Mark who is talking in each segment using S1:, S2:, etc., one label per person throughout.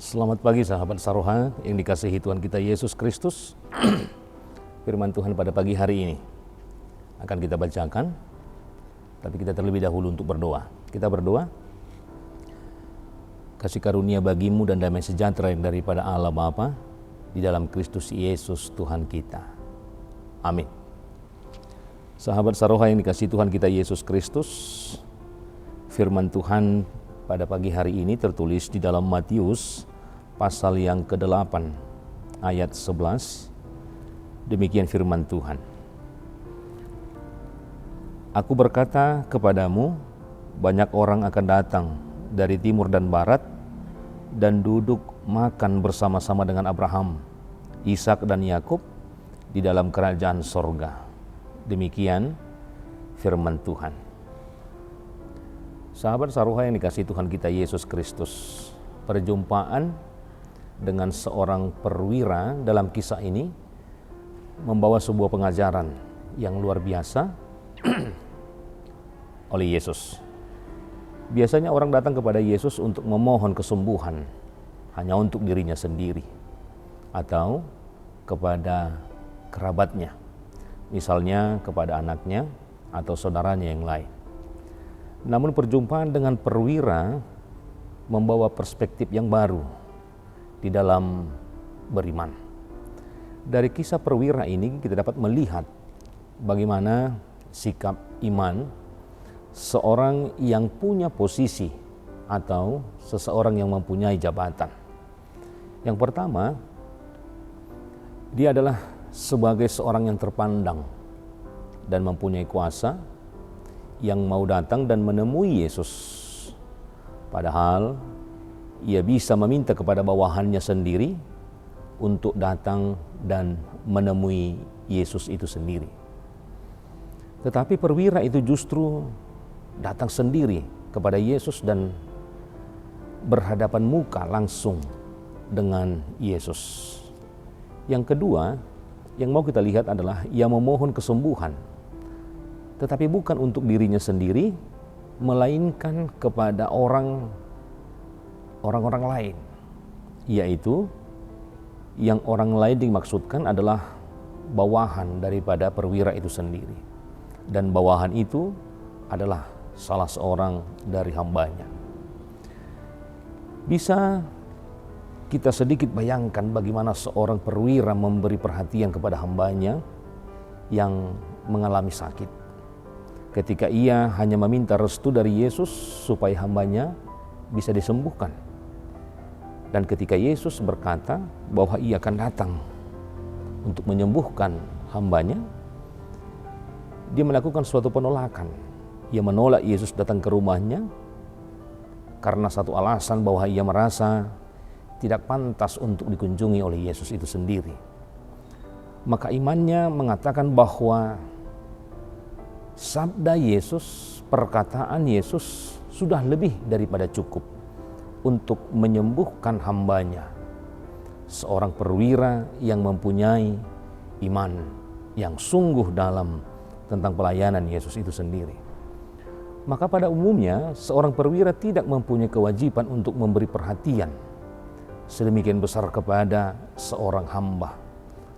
S1: Selamat pagi sahabat Saroha yang dikasihi Tuhan kita Yesus Kristus. Firman Tuhan pada pagi hari ini akan kita bacakan, tapi kita terlebih dahulu untuk berdoa. Kita berdoa. Kasih karunia bagimu dan damai sejahtera yang daripada Allah Bapa di dalam Kristus Yesus Tuhan kita. Amin. Sahabat Saroha yang dikasihi Tuhan kita Yesus Kristus, firman Tuhan pada pagi hari ini tertulis di dalam Matius pasal yang ke-8 ayat 11. Demikian firman Tuhan. Aku berkata kepadamu, banyak orang akan datang dari timur dan barat dan duduk makan bersama-sama dengan Abraham, Ishak dan Yakub di dalam kerajaan sorga. Demikian firman Tuhan. Sahabat Saroha yang dikasihi Tuhan kita Yesus Kristus, perjumpaan dengan seorang perwira dalam kisah ini membawa sebuah pengajaran yang luar biasa oleh Yesus. Biasanya orang datang kepada Yesus untuk memohon kesembuhan hanya untuk dirinya sendiri atau kepada kerabatnya, misalnya kepada anaknya atau saudaranya yang lain. Namun perjumpaan dengan perwira membawa perspektif yang baru di dalam beriman. Dari kisah perwira ini kita dapat melihat bagaimana sikap iman seorang yang punya posisi atau seseorang yang mempunyai jabatan. Yang pertama, dia adalah sebagai seorang yang terpandang dan mempunyai kuasa yang mau datang dan menemui Yesus. Padahal ia bisa meminta kepada bawahannya sendiri untuk datang dan menemui Yesus itu sendiri. Tetapi perwira itu justru datang sendiri kepada Yesus dan berhadapan muka langsung dengan Yesus. Yang kedua, yang mau kita lihat adalah ia memohon kesembuhan, tetapi bukan untuk dirinya sendiri, melainkan kepada orang-orang lain, yaitu yang orang lain dimaksudkan adalah bawahan daripada perwira itu sendiri, dan bawahan itu adalah salah seorang dari hambanya. Bisa kita sedikit bayangkan bagaimana seorang perwira memberi perhatian kepada hambanya yang mengalami sakit, ketika ia hanya meminta restu dari Yesus supaya hambanya bisa disembuhkan. Dan ketika Yesus berkata bahwa ia akan datang untuk menyembuhkan hambanya, dia melakukan suatu penolakan. Ia menolak Yesus datang ke rumahnya karena satu alasan bahwa ia merasa tidak pantas untuk dikunjungi oleh Yesus itu sendiri. Maka imannya mengatakan bahwa sabda Yesus, perkataan Yesus sudah lebih daripada cukup untuk menyembuhkan hambanya. Seorang perwira yang mempunyai iman yang sungguh dalam tentang pelayanan Yesus itu sendiri. Maka pada umumnya seorang perwira tidak mempunyai kewajiban untuk memberi perhatian sedemikian besar kepada seorang hamba.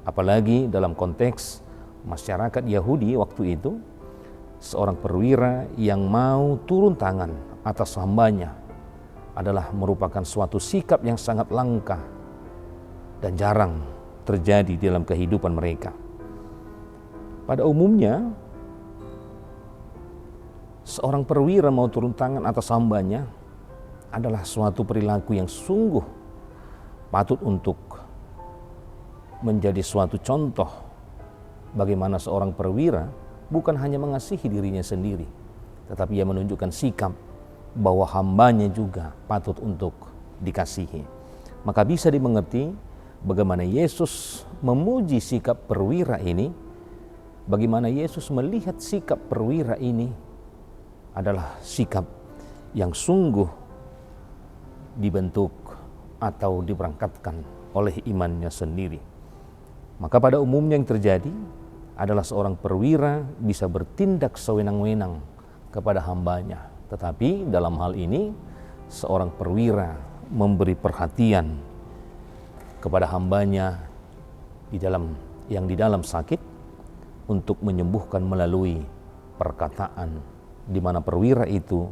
S1: Apalagi dalam konteks masyarakat Yahudi waktu itu, seorang perwira yang mau turun tangan atas hambanya adalah merupakan suatu sikap yang sangat langka dan jarang terjadi dalam kehidupan mereka. Pada umumnya, seorang perwira mau turun tangan atas hambanya adalah suatu perilaku yang sungguh patut untuk menjadi suatu contoh bagaimana seorang perwira bukan hanya mengasihi dirinya sendiri, tetapi ia menunjukkan sikap bahwa hambanya juga patut untuk dikasihi. Maka bisa dimengerti bagaimana Yesus memuji sikap perwira ini, bagaimana Yesus melihat sikap perwira ini adalah sikap yang sungguh dibentuk atau diberangkatkan oleh imannya sendiri. Maka pada umumnya yang terjadi adalah seorang perwira bisa bertindak sewenang-wenang kepada hambanya. Tetapi dalam hal ini seorang perwira memberi perhatian kepada hambanya yang di dalam sakit untuk menyembuhkan melalui perkataan, di mana perwira itu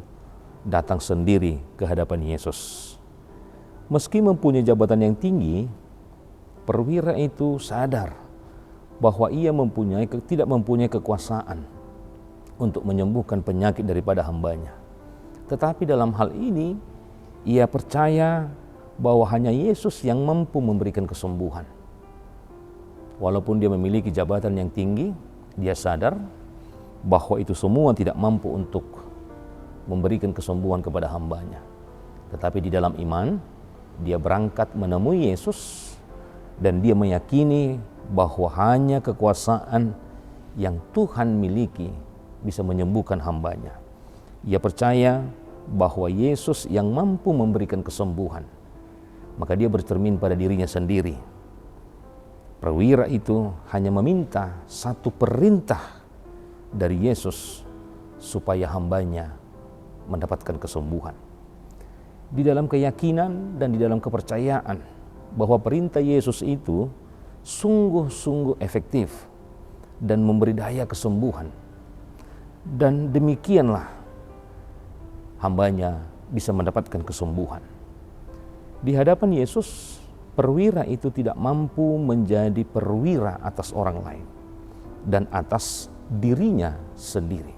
S1: datang sendiri ke hadapan Yesus. Meski mempunyai jabatan yang tinggi, perwira itu sadar bahwa ia tidak mempunyai kekuasaan untuk menyembuhkan penyakit daripada hambanya. Tetapi dalam hal ini, ia percaya bahwa hanya Yesus yang mampu memberikan kesembuhan. Walaupun dia memiliki jabatan yang tinggi, dia sadar bahwa itu semua tidak mampu untuk memberikan kesembuhan kepada hambanya. Tetapi di dalam iman, dia berangkat menemui Yesus dan dia meyakini bahwa hanya kekuasaan yang Tuhan miliki bisa menyembuhkan hambanya. Ia percaya bahwa Yesus yang mampu memberikan kesembuhan. Maka dia bercermin pada dirinya sendiri. Perwira itu hanya meminta satu perintah dari Yesus supaya hambanya mendapatkan kesembuhan. Di dalam keyakinan dan di dalam kepercayaan bahwa perintah Yesus itu sungguh-sungguh efektif dan memberi daya kesembuhan. Dan demikianlah hambanya bisa mendapatkan kesembuhan. Di hadapan Yesus, perwira itu tidak mampu menjadi perwira atas orang lain dan atas dirinya sendiri.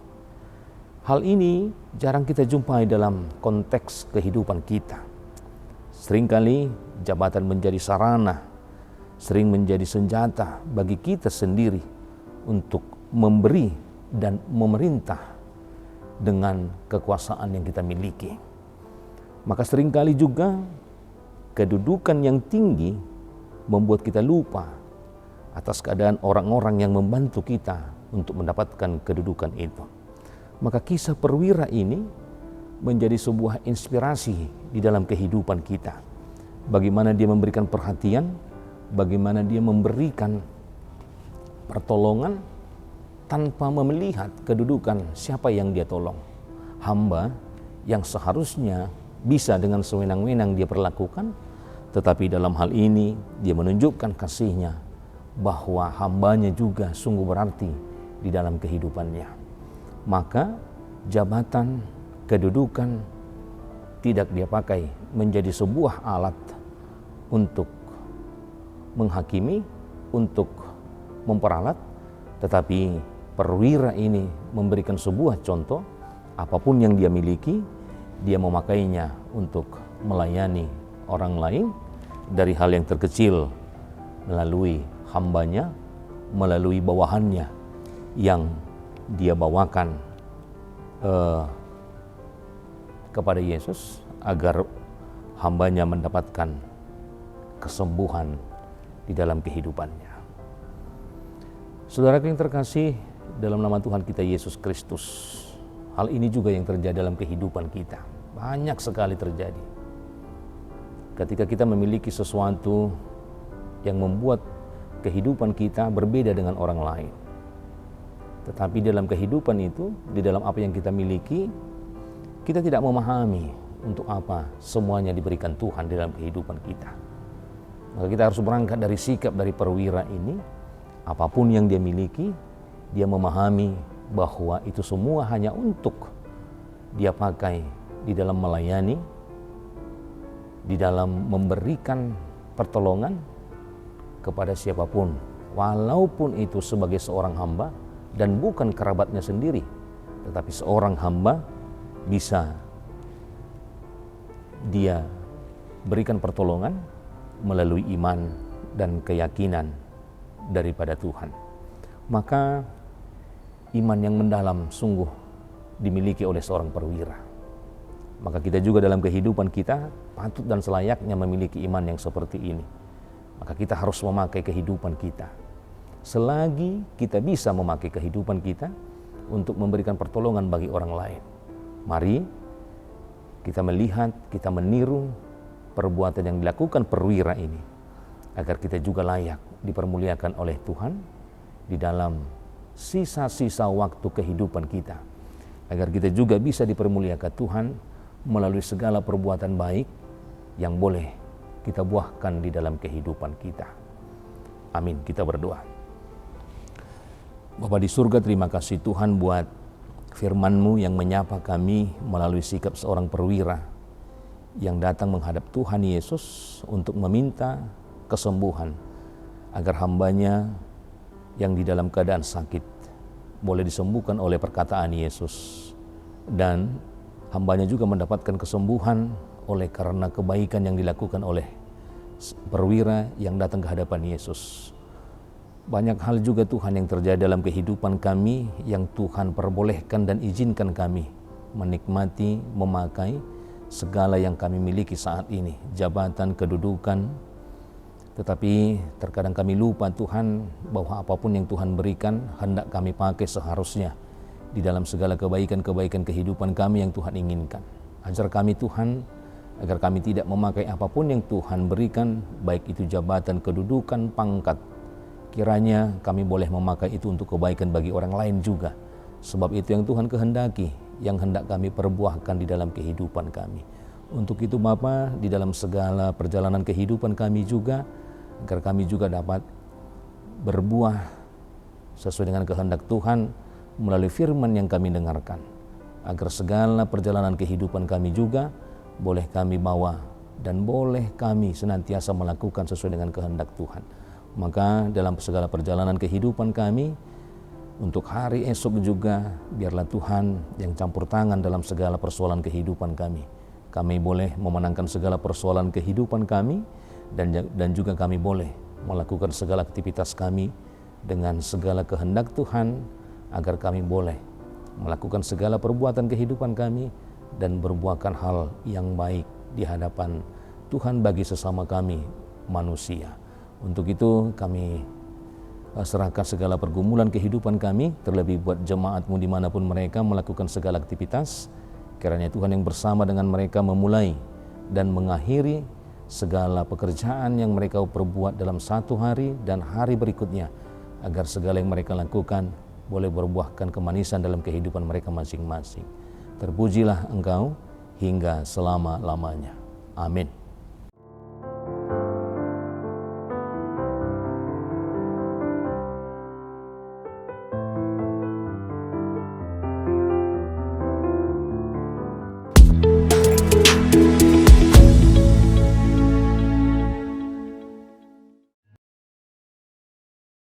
S1: Hal ini jarang kita jumpai dalam konteks kehidupan kita. Seringkali jabatan menjadi sarana, sering menjadi senjata bagi kita sendiri untuk memberi dan memerintah dengan kekuasaan yang kita miliki. Maka seringkali juga kedudukan yang tinggi membuat kita lupa atas keadaan orang-orang yang membantu kita untuk mendapatkan kedudukan itu. Maka kisah perwira ini menjadi sebuah inspirasi di dalam kehidupan kita. Bagaimana dia memberikan perhatian, bagaimana dia memberikan pertolongan tanpa melihat kedudukan siapa yang dia tolong. Hamba yang seharusnya bisa dengan sewenang-wenang dia perlakukan, tetapi dalam hal ini dia menunjukkan kasihnya bahwa hambanya juga sungguh berarti di dalam kehidupannya. Maka jabatan, kedudukan tidak dia pakai menjadi sebuah alat untuk menghakimi, untuk memperalat, tetapi perwira ini memberikan sebuah contoh, apapun yang dia miliki, dia memakainya untuk melayani orang lain, dari hal yang terkecil melalui hambanya, melalui bawahannya yang dia bawakan kepada Yesus agar hambanya mendapatkan kesembuhan di dalam kehidupannya. Saudara yang terkasih dalam nama Tuhan kita Yesus Kristus, hal ini juga yang terjadi dalam kehidupan kita. Banyak sekali terjadi. Ketika kita memiliki sesuatu yang membuat kehidupan kita berbeda dengan orang lain. Tetapi dalam kehidupan itu, di dalam apa yang kita miliki, kita tidak memahami untuk apa semuanya diberikan Tuhan di dalam kehidupan kita. Maka kita harus berangkat dari sikap dari perwira ini, apapun yang dia miliki, dia memahami bahwa itu semua hanya untuk dia pakai di dalam melayani, di dalam memberikan pertolongan kepada siapapun, walaupun itu sebagai seorang hamba dan bukan kerabatnya sendiri, tetapi seorang hamba bisa dia berikan pertolongan melalui iman dan keyakinan daripada Tuhan. Maka iman yang mendalam sungguh dimiliki oleh seorang perwira. Maka kita juga dalam kehidupan kita patut dan selayaknya memiliki iman yang seperti ini. Maka kita harus memakai kehidupan kita. Selagi kita bisa memakai kehidupan kita untuk memberikan pertolongan bagi orang lain. Mari kita melihat, kita meniru perbuatan yang dilakukan perwira ini, agar kita juga layak dipermuliakan oleh Tuhan di dalam sisa-sisa waktu kehidupan kita, agar kita juga bisa dipermuliakan Tuhan melalui segala perbuatan baik yang boleh kita buahkan di dalam kehidupan kita. Amin. Kita berdoa. Bapa di surga, terima kasih Tuhan buat firman-Mu yang menyapa kami melalui sikap seorang perwira yang datang menghadap Tuhan Yesus untuk meminta kesembuhan agar hambanya yang di dalam keadaan sakit boleh disembuhkan oleh perkataan Yesus, dan hambanya juga mendapatkan kesembuhan oleh karena kebaikan yang dilakukan oleh perwira yang datang ke hadapan Yesus. Banyak hal juga Tuhan yang terjadi dalam kehidupan kami yang Tuhan perbolehkan dan izinkan kami menikmati, memakai segala yang kami miliki saat ini, jabatan, kedudukan. Tetapi terkadang kami lupa Tuhan bahwa apapun yang Tuhan berikan hendak kami pakai seharusnya di dalam segala kebaikan-kebaikan kehidupan kami yang Tuhan inginkan. Ajar kami Tuhan agar kami tidak memakai apapun yang Tuhan berikan, baik itu jabatan, kedudukan, pangkat. Kiranya kami boleh memakai itu untuk kebaikan bagi orang lain juga. Sebab itu yang Tuhan kehendaki, yang hendak kami perbuahkan di dalam kehidupan kami. Untuk itu Bapa, di dalam segala perjalanan kehidupan kami juga, agar kami juga dapat berbuah sesuai dengan kehendak Tuhan melalui firman yang kami dengarkan. Agar segala perjalanan kehidupan kami juga boleh kami bawa dan boleh kami senantiasa melakukan sesuai dengan kehendak Tuhan. Maka dalam segala perjalanan kehidupan kami, untuk hari esok juga, biarlah Tuhan yang campur tangan dalam segala persoalan kehidupan kami. Kami boleh memenangkan segala persoalan kehidupan kami, dan juga kami boleh melakukan segala aktivitas kami dengan segala kehendak Tuhan, agar kami boleh melakukan segala perbuatan kehidupan kami dan berbuahkan hal yang baik di hadapan Tuhan bagi sesama kami manusia. Untuk itu kami serahkan segala pergumulan kehidupan kami, terlebih buat jemaat-Mu dimanapun mereka melakukan segala aktivitas. Kiranya Tuhan yang bersama dengan mereka memulai dan mengakhiri segala pekerjaan yang mereka perbuat dalam satu hari dan hari berikutnya, agar segala yang mereka lakukan boleh berbuahkan kemanisan dalam kehidupan mereka masing-masing. Terpujilah Engkau hingga selama-lamanya. Amin.